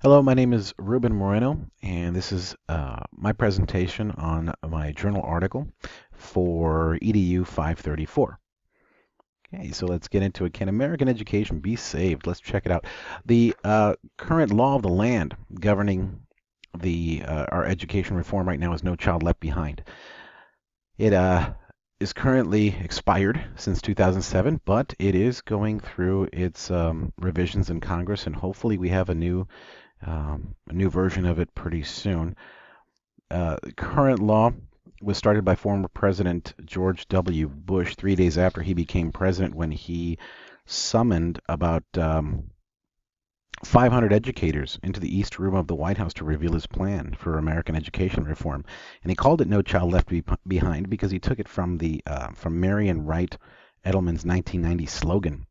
Hello, my name is Ruben Moreno, and this is my presentation on my journal article for EDU 534. Okay, so let's get into it. Can American education be saved? Let's check it out. The current law of the land governing the our education reform right now is No Child Left Behind. It is currently expired since 2007, but it is going through its revisions in Congress, and hopefully we have a new version of it pretty soon. Current law was started by former President George W. Bush 3 days after he became president, when he summoned about 500 educators into the East Room of the White House to reveal his plan for American education reform. And he called it No Child Left Behind because he took it from from Marion Wright Edelman's 1990 slogan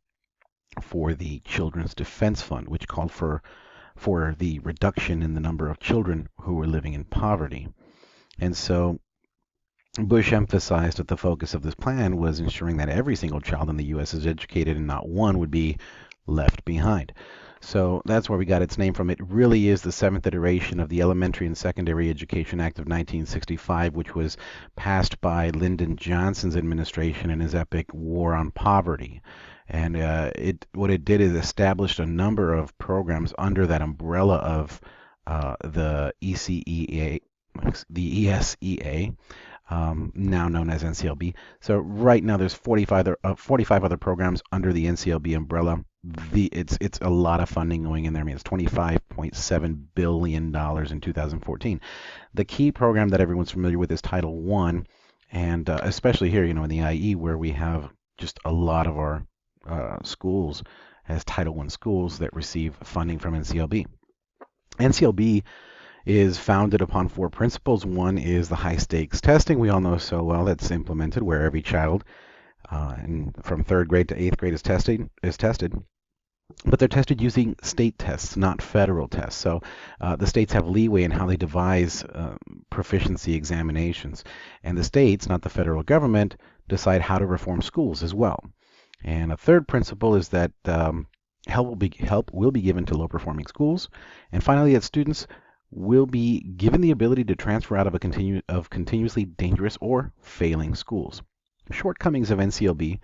for the Children's Defense Fund, which called for the reduction in the number of children who were living in poverty. And so Bush emphasized that the focus of this plan was ensuring that every single child in the U.S. is educated and not one would be left behind. So that's where we got its name from. It really is the seventh iteration of the Elementary and Secondary Education Act of 1965, which was passed by Lyndon Johnson's administration in his epic War on Poverty. And what it did is established a number of programs under that umbrella of the ECEA, the ESEA, now known as NCLB. So right now there's 45 other programs under the NCLB umbrella. It's a lot of funding going in there. I mean, it's $25.7 billion in 2014. The key program that everyone's familiar with is Title I, and especially here, in the IE, where we have just a lot of our schools as Title I schools that receive funding from NCLB. NCLB is founded upon four principles. One is the high stakes testing. We all know so well that's implemented where every child from third grade to eighth grade is tested. But they're tested using state tests, not federal tests. So the states have leeway in how they devise proficiency examinations. And the states, not the federal government, decide how to reform schools as well. And a third principle is that help will be given to low-performing schools. And finally, that students will be given the ability to transfer out of continuously dangerous or failing schools. Shortcomings of NCLB.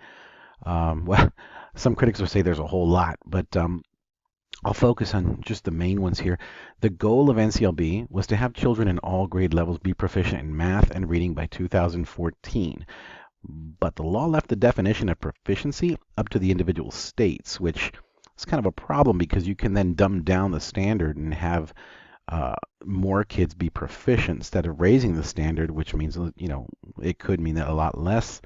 Well, some critics will say there's a whole lot, but I'll focus on just the main ones here. The goal of NCLB was to have children in all grade levels be proficient in math and reading by 2014. But the law left the definition of proficiency up to the individual states, which is kind of a problem because you can then dumb down the standard and have more kids be proficient instead of raising the standard, which means, it could mean that a lot less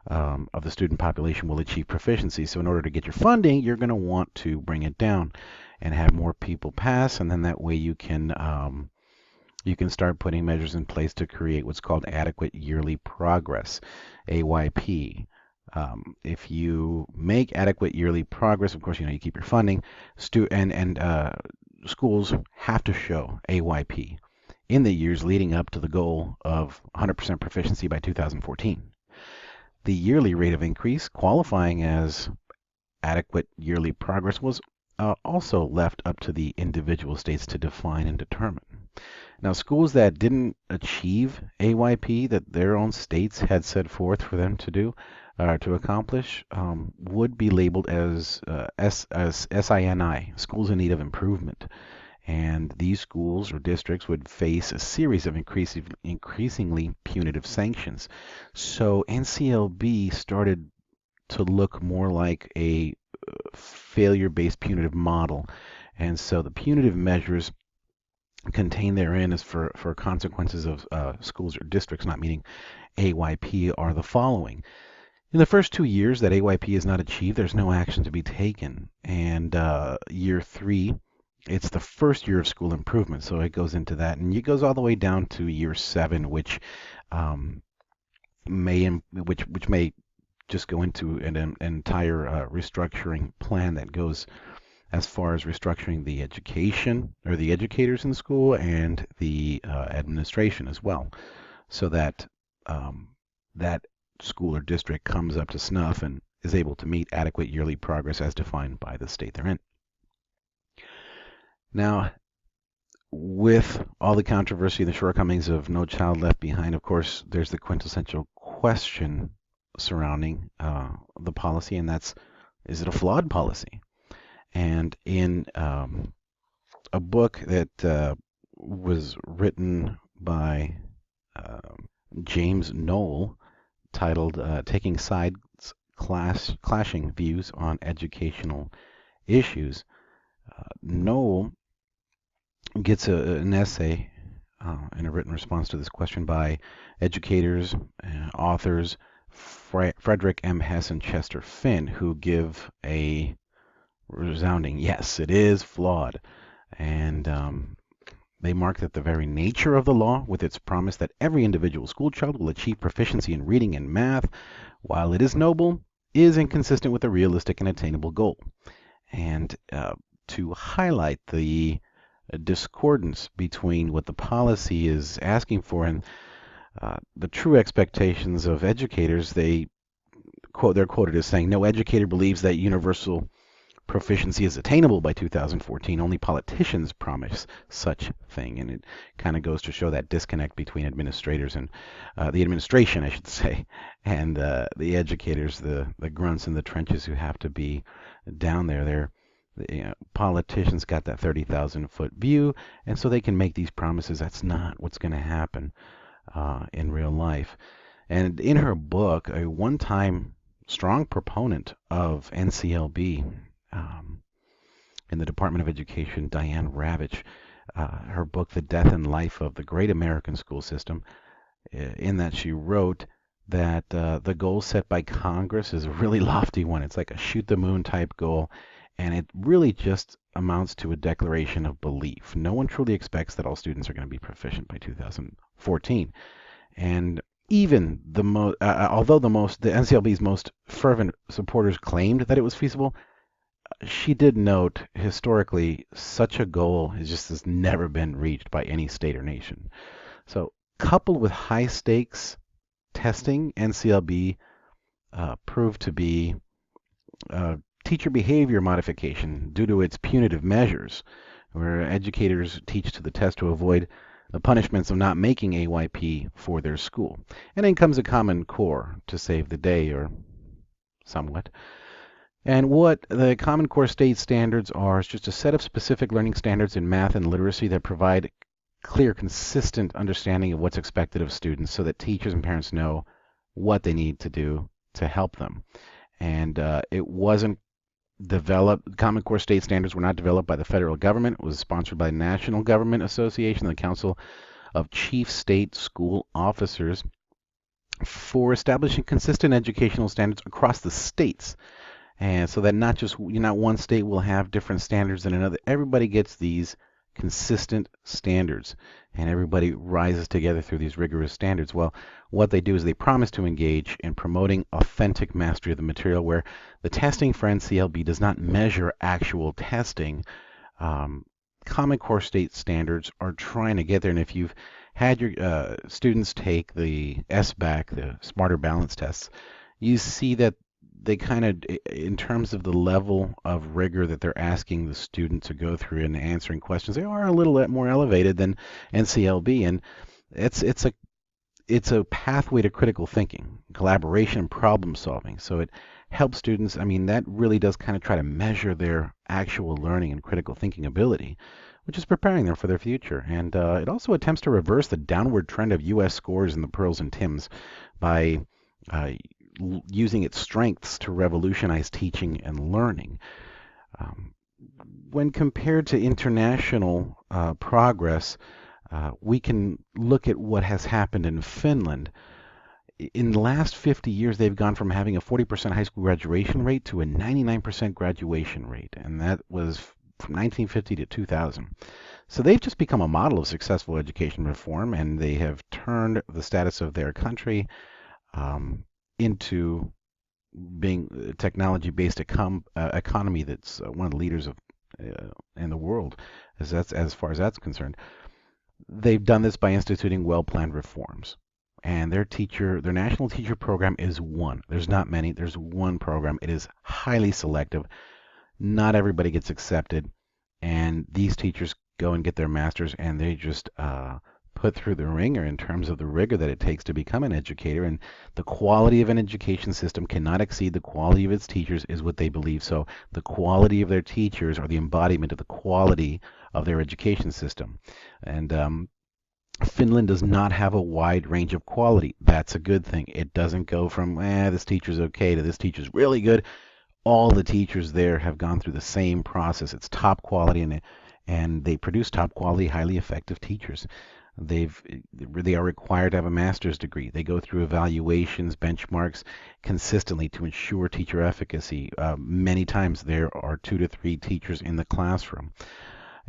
of the student population will achieve proficiency. So in order to get your funding, you're going to want to bring it down and have more people pass, and then that way you can start putting measures in place to create what's called adequate yearly progress, AYP. If you make adequate yearly progress, of course, you keep your funding, schools have to show AYP in the years leading up to the goal of 100% proficiency by 2014. The yearly rate of increase, qualifying as adequate yearly progress, was also left up to the individual states to define and determine. Now, schools that didn't achieve AYP that their own states had set forth for them to do, to accomplish, would be labeled as SINI, schools in need of improvement. And these schools or districts would face a series of increasingly punitive sanctions. So NCLB started to look more like a failure-based punitive model. And so the punitive measures contained therein is for consequences of schools or districts not meeting AYP are the following. In the first 2 years that AYP is not achieved, there's no action to be taken. And year 3, it's the first year of school improvement, so it goes into that, and it goes all the way down to year 7, which may just go into an entire restructuring plan that goes as far as restructuring the education or the educators in the school and the administration as well, so that that school or district comes up to snuff and is able to meet adequate yearly progress as defined by the state they're in. Now, with all the controversy and the shortcomings of No Child Left Behind, of course, there's the quintessential question surrounding the policy, and that's, is it a flawed policy? And in a book that was written by uh, James Knoll, titled Taking Sides, Clashing Views on Educational Issues, Knoll gets an essay in a written response to this question by educators, authors, Frederick M. Hess and Chester Finn, who give a resounding yes, it is flawed. And they mark that the very nature of the law, with its promise that every individual schoolchild will achieve proficiency in reading and math, while it is noble, is inconsistent with a realistic and attainable goal. And to highlight the discordance between what the policy is asking for and the true expectations of educators, they're quoted as saying, no educator believes that universal proficiency is attainable by 2014. Only politicians promise such thing. And it kind of goes to show that disconnect between administrators and the administration, I should say, and the educators, the grunts in the trenches who have to be down there. Politicians got that 30,000-foot view, and so they can make these promises. That's not what's going to happen in real life. And in her book, a one-time strong proponent of NCLB in the Department of Education, Diane Ravitch, her book, The Death and Life of the Great American School System, in that she wrote that the goal set by Congress is a really lofty one. It's like a shoot-the-moon type goal, and it really just amounts to a declaration of belief. No one truly expects that all students are going to be proficient by 2014. And even although the NCLB's most fervent supporters claimed that it was feasible, she did note historically such a goal has never been reached by any state or nation. So, coupled with high stakes testing, NCLB proved to be teacher behavior modification due to its punitive measures, where educators teach to the test to avoid the punishments of not making AYP for their school. And then comes a Common Core to save the day, or somewhat. And what the Common Core state standards are is just a set of specific learning standards in math and literacy that provide clear, consistent understanding of what's expected of students so that teachers and parents know what they need to do to help them. And it wasn't developed, Common Core state standards were not developed by the federal government. It was sponsored by the National Government Association, the Council of Chief State School Officers, for establishing consistent educational standards across the states. And so that not one state will have different standards than another. Everybody gets these consistent standards, and everybody rises together through these rigorous standards. Well, what they do is they promise to engage in promoting authentic mastery of the material, where the testing for NCLB does not measure actual testing. Common Core state standards are trying to get there, and if you've had your students take the SBAC, the Smarter Balance tests, you see that they kind of, in terms of the level of rigor that they're asking the student to go through in answering questions, they are a little bit more elevated than NCLB, and it's a pathway to critical thinking, collaboration, and problem solving. So it helps students. I mean, that really does kind of try to measure their actual learning and critical thinking ability, which is preparing them for their future. And it also attempts to reverse the downward trend of U.S. scores in the Pearls and Tims by using its strengths to revolutionize teaching and learning. When compared to international progress, we can look at what has happened in Finland. In the last 50 years, they've gone from having a 40% high school graduation rate to a 99% graduation rate, and that was from 1950 to 2000. So they've just become a model of successful education reform, and they have turned the status of their country into being a technology-based economy that's one of the leaders of in the world, as far as that's concerned. They've done this by instituting well-planned reforms, and their national teacher program is one. There's not many. There's one program. It is highly selective. Not everybody gets accepted, and these teachers go and get their master's, and they just put through the ringer in terms of the rigor that it takes to become an educator. And the quality of an education system cannot exceed the quality of its teachers, is what they believe. So the quality of their teachers are the embodiment of the quality of their education system. And Finland does not have a wide range of quality. That's a good thing. It doesn't go from, this teacher's okay to this teacher's really good. All the teachers there have gone through the same process. It's top quality, and they produce top quality, highly effective teachers. They are required to have a master's degree. They go through evaluations, benchmarks consistently to ensure teacher efficacy. Many times there are 2 to 3 teachers in the classroom.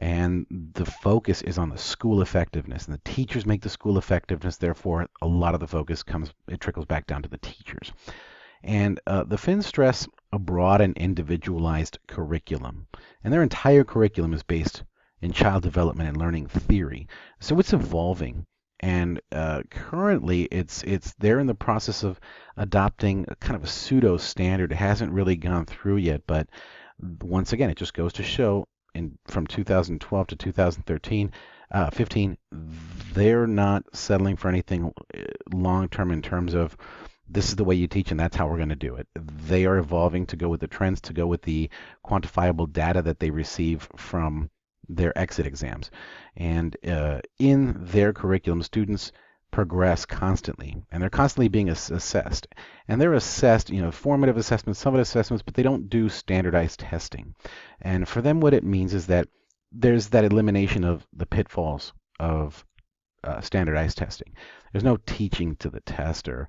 And the focus is on the school effectiveness, and the teachers make the school effectiveness. Therefore, a lot of the focus trickles back down to the teachers. And the Finns stress a broad and individualized curriculum, and their entire curriculum is based in child development and learning theory. So it's evolving, and currently they're in the process of adopting a kind of a pseudo standard. It hasn't really gone through yet, but once again, it just goes to show from 2012 to 2013, 15, they're not settling for anything long term in terms of this is the way you teach and that's how we're going to do it. They are evolving to go with the trends, to go with the quantifiable data that they receive from their exit exams. And in their curriculum, students progress constantly, and they're constantly being assessed. And they're assessed, formative assessments, summative assessments, but they don't do standardized testing. And for them, what it means is that there's that elimination of the pitfalls of standardized testing. There's no teaching to the test or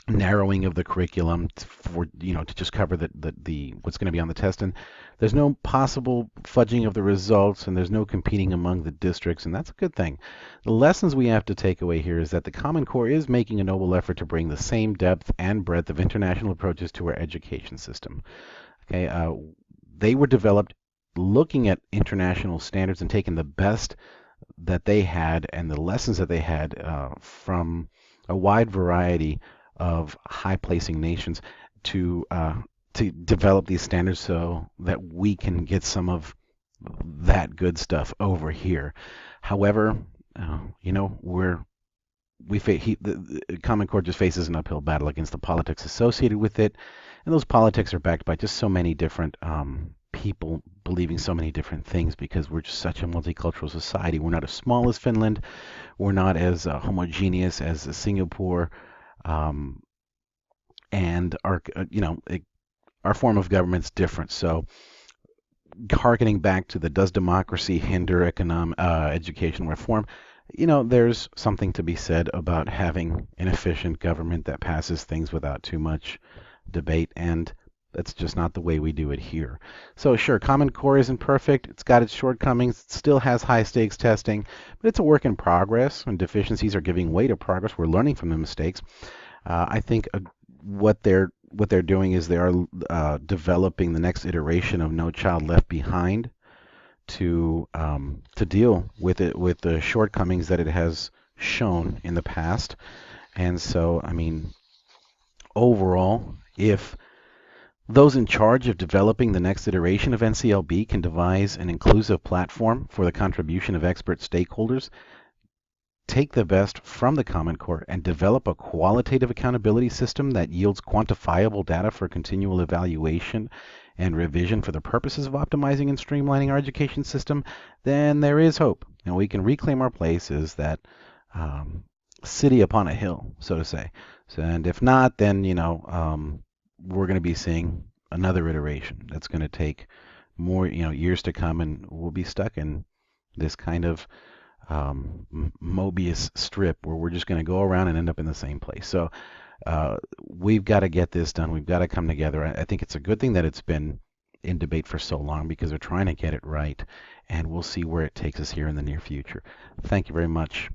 narrowing of the curriculum for to just cover the what's going to be on the test, and there's no possible fudging of the results, and there's no competing among the districts, and that's a good thing. The lessons we have to take away here is that the Common Core is making a noble effort to bring the same depth and breadth of international approaches to our education system. Okay, they were developed looking at international standards and taking the best that they had and the lessons that they had from a wide variety of high-placing nations to develop these standards so that we can get some of that good stuff over here. However, the Common Core just faces an uphill battle against the politics associated with it, and those politics are backed by just so many different people believing so many different things, because we're just such a multicultural society. We're not as small as Finland. We're not as homogeneous as Singapore. And our form of government's different. So, harkening back to does democracy hinder economic education reform? There's something to be said about having an efficient government that passes things without too much debate, and that's just not the way we do it here. So sure, Common Core isn't perfect. It's got its shortcomings. It still has high stakes testing, but it's a work in progress, and deficiencies are giving way to progress. We're learning from the mistakes. I think what they're doing is they are developing the next iteration of No Child Left Behind to deal with the shortcomings that it has shown in the past. And so, overall, if those in charge of developing the next iteration of NCLB can devise an inclusive platform for the contribution of expert stakeholders, take the best from the Common Core, and develop a qualitative accountability system that yields quantifiable data for continual evaluation and revision for the purposes of optimizing and streamlining our education system, then there is hope, and we can reclaim our place as that city upon a hill, so to say. And if not, then we're going to be seeing another iteration that's going to take more years to come, and we'll be stuck in this kind of Mobius strip where we're just going to go around and end up in the same place. So we've got to get this done. We've got to come together. I think it's a good thing that it's been in debate for so long, because they're trying to get it right, and we'll see where it takes us here in the near future. Thank you very much.